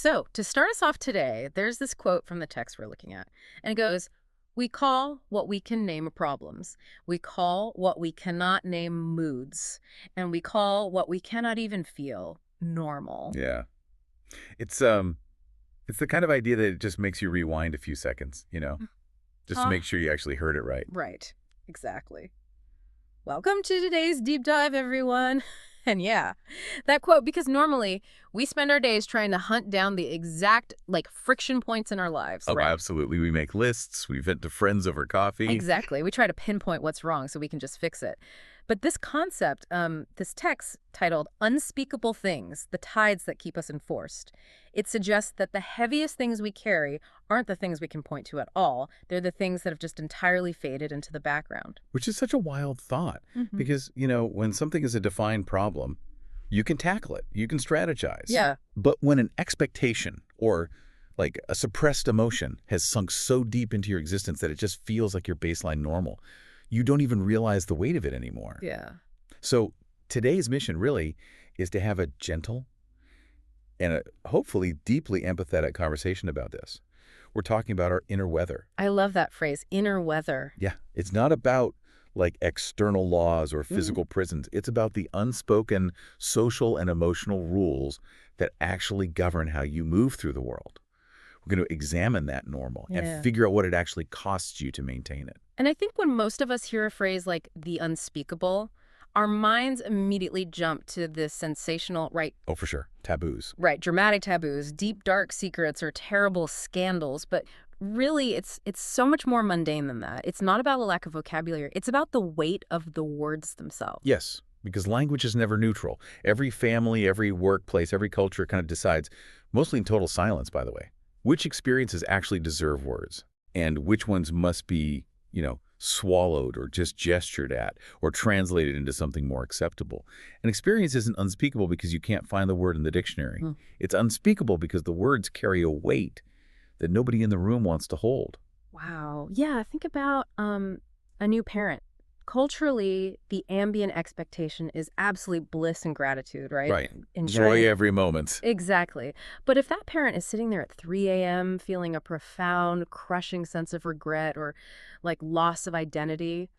So, to start us off today, there's this quote from the text we're looking at, and it goes, "We call what we can name problems. We call what we cannot name moods. And we call what we cannot even feel normal." Yeah. It's it's the kind of idea that it just makes you rewind a few seconds, just to Huh? make sure you actually heard it right. Right. Exactly. Welcome to today's deep dive, everyone. And yeah, that quote, because normally we spend our days trying to hunt down the exact, friction points in our lives, Oh, right? absolutely. We make lists, we vent to friends over coffee. Exactly. We try to pinpoint what's wrong so we can just fix it. But this concept, this text titled Unspeakable Things, the Tides That Keep Us Enforced, it suggests that the heaviest things we carry aren't the things we can point to at all. They're the things that have just entirely faded into the background. Which is such a wild thought because, when something is a defined problem, you can tackle it, you can strategize. Yeah. But when an expectation or like a suppressed emotion has sunk so deep into your existence that it just feels like your baseline normal, you don't even realize the weight of it anymore. Yeah. So today's mission really is to have a gentle and hopefully deeply empathetic conversation about this. We're talking about our inner weather. I love that phrase, inner weather. Yeah, it's not about like external laws or physical prisons. It's about the unspoken social and emotional rules that actually govern how you move through the world. We're going to examine that normal Yeah. and figure out what it actually costs you to maintain it. And I think when most of us hear a phrase like the unspeakable, our minds immediately jump to this sensational, Oh, for sure. Taboos. dramatic taboos, deep, dark secrets, or terrible scandals. But really, it's so much more mundane than that. It's not about a lack of vocabulary. It's about the weight of the words themselves. Yes, because language is never neutral. Every family, every workplace, every culture kind of decides, mostly in total silence, by the way, which experiences actually deserve words and which ones must be, swallowed or just gestured at or translated into something more acceptable. An experience isn't unspeakable because you can't find the word in the dictionary. It's unspeakable because the words carry a weight that nobody in the room wants to hold. Wow. Yeah, think about a new parent. Culturally, the ambient expectation is absolute bliss and gratitude, right? Right. Ensuring Joy every moment. Exactly. But if that parent is sitting there at 3 a.m. feeling a profound, crushing sense of regret or loss of identity,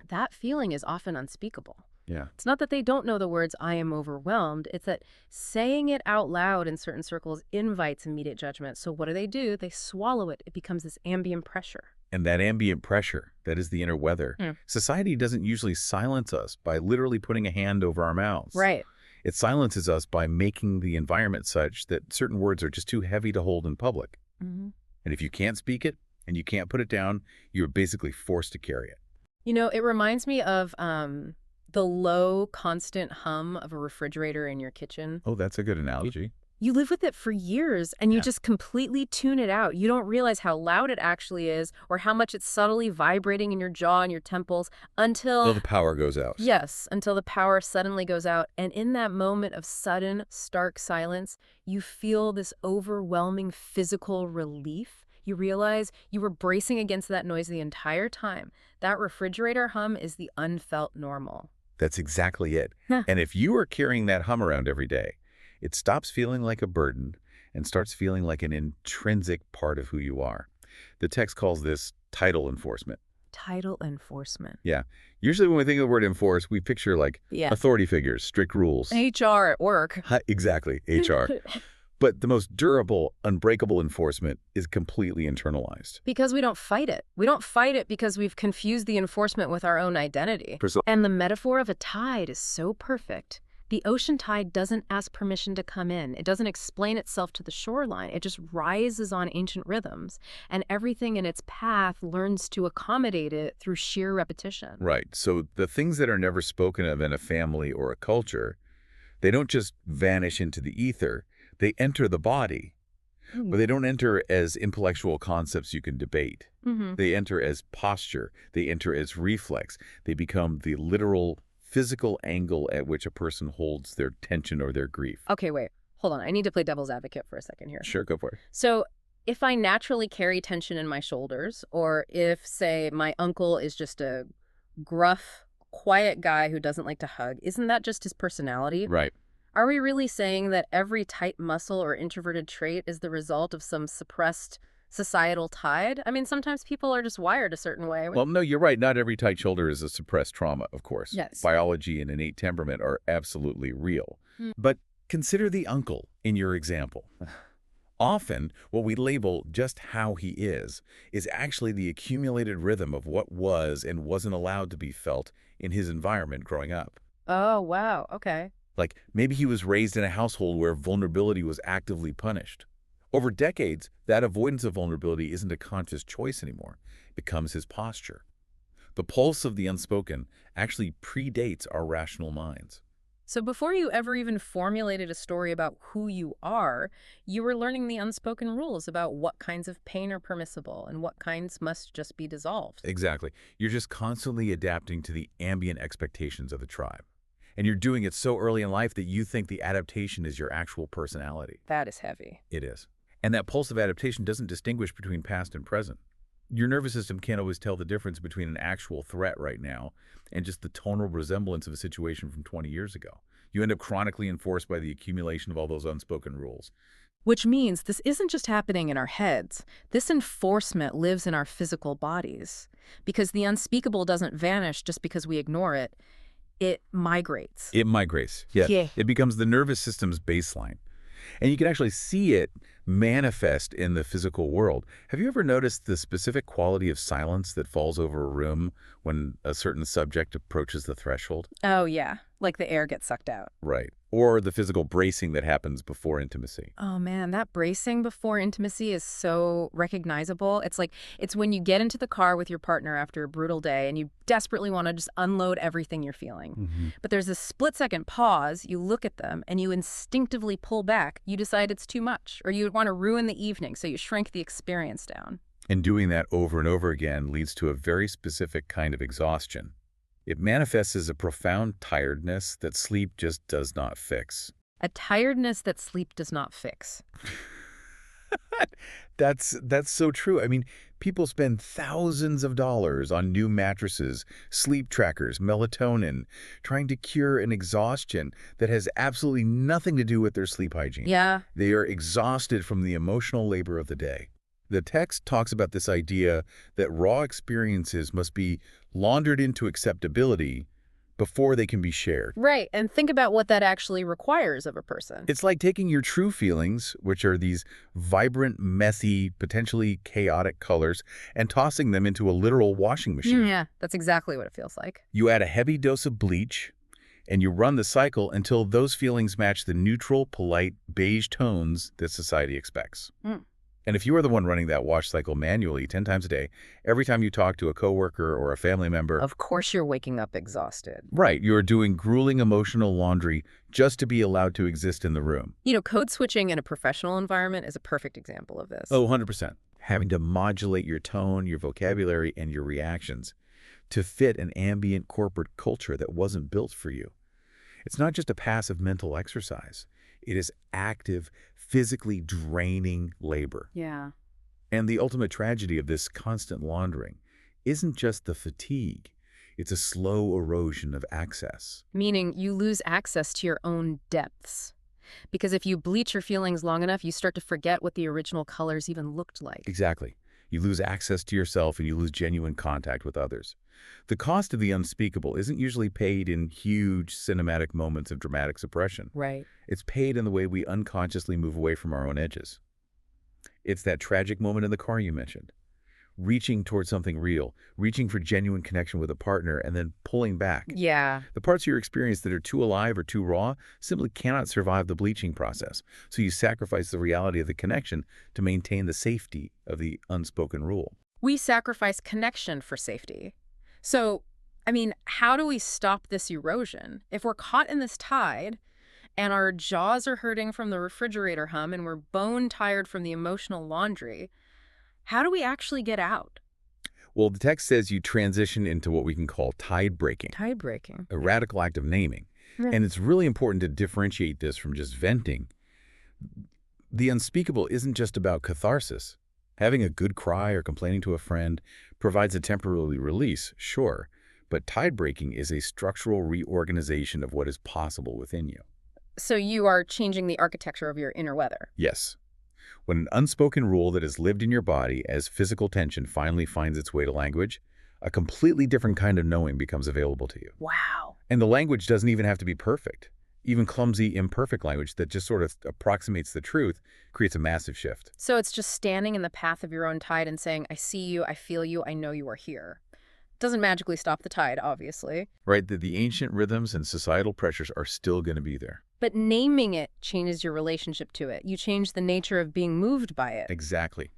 that feeling is often unspeakable. Yeah. It's not that they don't know the words, "I am overwhelmed." It's that saying it out loud in certain circles invites immediate judgment. So what do? They swallow it. It becomes this ambient pressure. And that ambient pressure, that is the inner weather. Society doesn't usually silence us by literally putting a hand over our mouths. Right. It silences us by making the environment such that certain words are just too heavy to hold in public. And if you can't speak it and you can't put it down, you're basically forced to carry it. It reminds me of the low, constant hum of a refrigerator in your kitchen. Oh, that's a good analogy. You live with it for years, and you just completely tune it out. You don't realize how loud it actually is or how much it's subtly vibrating in your jaw and your temples Until the power goes out. Yes, until the power suddenly goes out. And in that moment of sudden, stark silence, you feel this overwhelming physical relief. You realize you were bracing against that noise the entire time. That refrigerator hum is the unfelt normal. That's exactly it. And if you are carrying that hum around every day, it stops feeling like a burden and starts feeling like an intrinsic part of who you are. The text calls this title enforcement. Title enforcement. Yeah. Usually when we think of the word enforce, we picture authority figures, strict rules. HR at work. Exactly, HR. But the most durable, unbreakable enforcement is completely internalized. Because we don't fight it. We don't fight it because we've confused the enforcement with our own identity. And the metaphor of a tide is so perfect. The ocean tide doesn't ask permission to come in. It doesn't explain itself to the shoreline. It just rises on ancient rhythms. And everything in its path learns to accommodate it through sheer repetition. Right. So the things that are never spoken of in a family or a culture, they don't just vanish into the ether. They enter the body. But they don't enter as intellectual concepts you can debate. They enter as posture. They enter as reflex. They become the literal physical angle at which a person holds their tension or their grief. Okay, wait. Hold on. I need to play devil's advocate for a second here. Sure, go for it. So if I naturally carry tension in my shoulders, or if, say, my uncle is just a gruff, quiet guy who doesn't like to hug, isn't that just his personality? Right. Are we really saying that every tight muscle or introverted trait is the result of some suppressed societal tide? I mean, sometimes people are just wired a certain way. Well, no, you're right. Not every tight shoulder is a suppressed trauma, of course. Yes. Biology and innate temperament are absolutely real. Hmm. But consider the uncle in your example. Often, what we label just how he is actually the accumulated rhythm of what was and wasn't allowed to be felt in his environment growing up. Oh, wow. Okay. Like, maybe he was raised in a household where vulnerability was actively punished. Over decades, that avoidance of vulnerability isn't a conscious choice anymore. It becomes his posture. The pulse of the unspoken actually predates our rational minds. So before you ever even formulated a story about who you are, you were learning the unspoken rules about what kinds of pain are permissible and what kinds must just be dissolved. Exactly. You're just constantly adapting to the ambient expectations of the tribe. And you're doing it so early in life that you think the adaptation is your actual personality. That is heavy. It is. And that pulse of adaptation doesn't distinguish between past and present. Your nervous system can't always tell the difference between an actual threat right now and just the tonal resemblance of a situation from 20 years ago. You end up chronically enforced by the accumulation of all those unspoken rules. Which means this isn't just happening in our heads. This enforcement lives in our physical bodies. Because the unspeakable doesn't vanish just because we ignore it. It migrates. It migrates. Yeah. It becomes the nervous system's baseline. And you can actually see it manifest in the physical world. Have you ever noticed the specific quality of silence that falls over a room when a certain subject approaches the threshold? Oh, yeah. Like the air gets sucked out. Right. Or the physical bracing that happens before intimacy. Oh, man, that bracing before intimacy is so recognizable. It's when you get into the car with your partner after a brutal day and you desperately want to just unload everything you're feeling. But there's a split-second pause, you look at them, and you instinctively pull back. You decide it's too much, or you want to ruin the evening, so you shrink the experience down. And doing that over and over again leads to a very specific kind of exhaustion. It manifests as a profound tiredness that sleep just does not fix. A tiredness that sleep does not fix. That's so true. I mean, people spend thousands of dollars on new mattresses, sleep trackers, melatonin, trying to cure an exhaustion that has absolutely nothing to do with their sleep hygiene. Yeah. They are exhausted from the emotional labor of the day. The text talks about this idea that raw experiences must be laundered into acceptability before they can be shared. Right, and think about what that actually requires of a person. It's like taking your true feelings, which are these vibrant, messy, potentially chaotic colors, and tossing them into a literal washing machine. Yeah, that's exactly what it feels like. You add a heavy dose of bleach, and you run the cycle until those feelings match the neutral, polite, beige tones that society expects. And if you are the one running that wash cycle manually 10 times a day, every time you talk to a coworker or a family member... Of course you're waking up exhausted. Right. You're doing grueling emotional laundry just to be allowed to exist in the room. You know, code switching in a professional environment is a perfect example of this. Oh, 100%. Having to modulate your tone, your vocabulary, and your reactions to fit an ambient corporate culture that wasn't built for you. It's not just a passive mental exercise. It is active, physically draining labor. Yeah. And the ultimate tragedy of this constant laundering isn't just the fatigue. It's a slow erosion of access. Meaning you lose access to your own depths. Because if you bleach your feelings long enough, you start to forget what the original colors even looked like. Exactly. You lose access to yourself and you lose genuine contact with others. The cost of the unspeakable isn't usually paid in huge cinematic moments of dramatic suppression. Right. It's paid in the way we unconsciously move away from our own edges. It's that tragic moment in the car you mentioned. Reaching towards something real, reaching for genuine connection with a partner, and then pulling back. Yeah. The parts of your experience that are too alive or too raw simply cannot survive the bleaching process. So you sacrifice the reality of the connection to maintain the safety of the unspoken rule. We sacrifice connection for safety. So, I mean, how do we stop this erosion? If we're caught in this tide and our jaws are hurting from the refrigerator hum and we're bone tired from the emotional laundry, how do we actually get out? Well, the text says you transition into what we can call tide breaking. Tide breaking. A radical act of naming. Yeah. And it's really important to differentiate this from just venting. The unspeakable isn't just about catharsis. Having a good cry or complaining to a friend provides a temporary release, sure, but tide breaking is a structural reorganization of what is possible within you. So you are changing the architecture of your inner weather. Yes. When an unspoken rule that has lived in your body as physical tension finally finds its way to language, a completely different kind of knowing becomes available to you. Wow. And the language doesn't even have to be perfect. Even clumsy, imperfect language that just sort of approximates the truth creates a massive shift. So it's just standing in the path of your own tide and saying, I see you, I feel you, I know you are here. Doesn't magically stop the tide, obviously. Right? The ancient rhythms and societal pressures are still going to be there. But naming it changes your relationship to it. You change the nature of being moved by it. Exactly.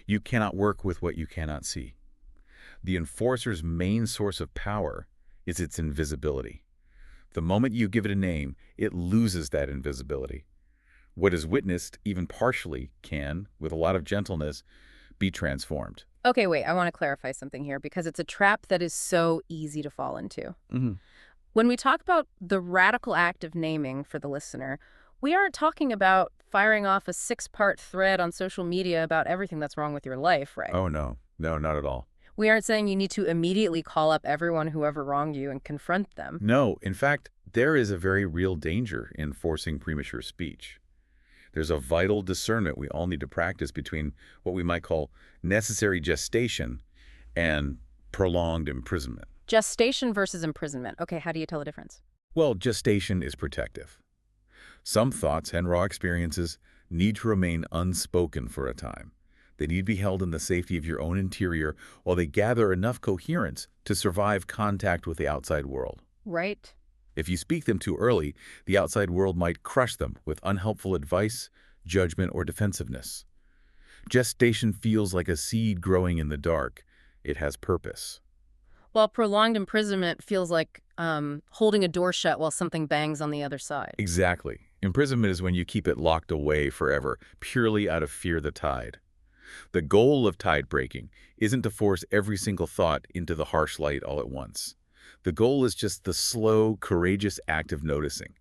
You cannot work with what you cannot see. The enforcer's main source of power is its invisibility. The moment you give it a name, it loses that invisibility. What is witnessed, even partially, can, with a lot of gentleness, be transformed. Okay, wait, I want to clarify something here because it's a trap that is so easy to fall into. Mm-hmm. When we talk about the radical act of naming for the listener, we aren't talking about firing off a 6-part thread on social media about everything that's wrong with your life, right? Oh, no. No, not at all. We aren't saying you need to immediately call up everyone who ever wronged you and confront them. No, in fact, there is a very real danger in forcing premature speech. There's a vital discernment we all need to practice between what we might call necessary gestation and prolonged imprisonment. Gestation versus imprisonment. Okay, how do you tell the difference? Well, gestation is protective. Some thoughts and raw experiences need to remain unspoken for a time. They need to be held in the safety of your own interior while they gather enough coherence to survive contact with the outside world. Right. If you speak them too early, the outside world might crush them with unhelpful advice, judgment, or defensiveness. Gestation feels like a seed growing in the dark. It has purpose. While prolonged imprisonment feels like holding a door shut while something bangs on the other side. Exactly. Imprisonment is when you keep it locked away forever, purely out of fear the tide. The goal of tide breaking isn't to force every single thought into the harsh light all at once. The goal is just the slow, courageous act of noticing.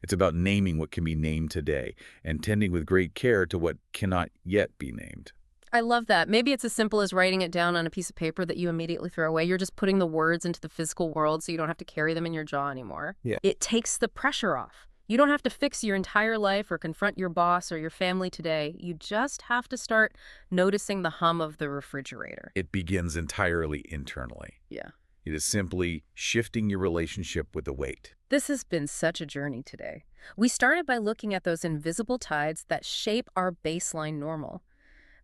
It's about naming what can be named today and tending with great care to what cannot yet be named. I love that. Maybe it's as simple as writing it down on a piece of paper that you immediately throw away. You're just putting the words into the physical world so you don't have to carry them in your jaw anymore. Yeah. It takes the pressure off. You don't have to fix your entire life or confront your boss or your family today. You just have to start noticing the hum of the refrigerator. It begins entirely internally. Yeah. It is simply shifting your relationship with the weight. This has been such a journey today. We started by looking at those invisible tides that shape our baseline normal.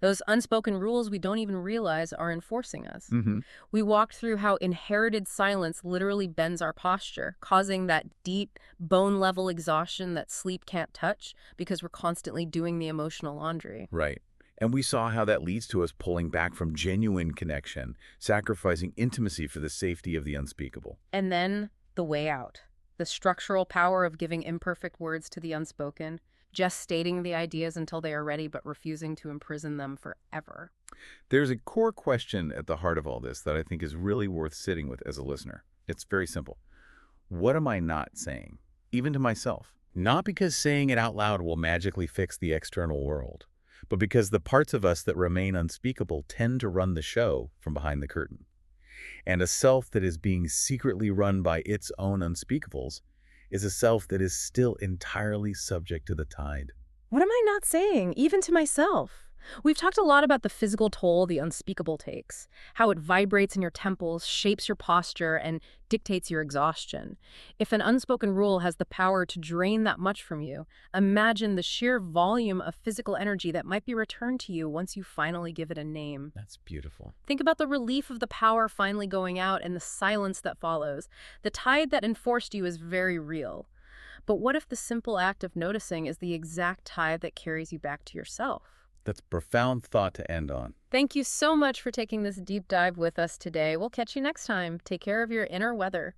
Those unspoken rules we don't even realize are enforcing us. Mm-hmm. We walked through how inherited silence literally bends our posture, causing that deep, bone-level exhaustion that sleep can't touch because we're constantly doing the emotional laundry. Right. And we saw how that leads to us pulling back from genuine connection, sacrificing intimacy for the safety of the unspeakable. And then the way out. The structural power of giving imperfect words to the unspoken, just stating the ideas until they are ready but refusing to imprison them forever. There's a core question at the heart of all this that I think is really worth sitting with as a listener. It's very simple. What am I not saying, even to myself? Not because saying it out loud will magically fix the external world, but because the parts of us that remain unspeakable tend to run the show from behind the curtain. And a self that is being secretly run by its own unspeakables is a self that is still entirely subject to the tide. What am I not saying, even to myself? We've talked a lot about the physical toll the unspeakable takes, how it vibrates in your temples, shapes your posture, and dictates your exhaustion. If an unspoken rule has the power to drain that much from you, imagine the sheer volume of physical energy that might be returned to you once you finally give it a name. That's beautiful. Think about the relief of the power finally going out and the silence that follows. The tide that enforced you is very real. But what if the simple act of noticing is the exact tide that carries you back to yourself? That's a profound thought to end on. Thank you so much for taking this deep dive with us today. We'll catch you next time. Take care of your inner weather.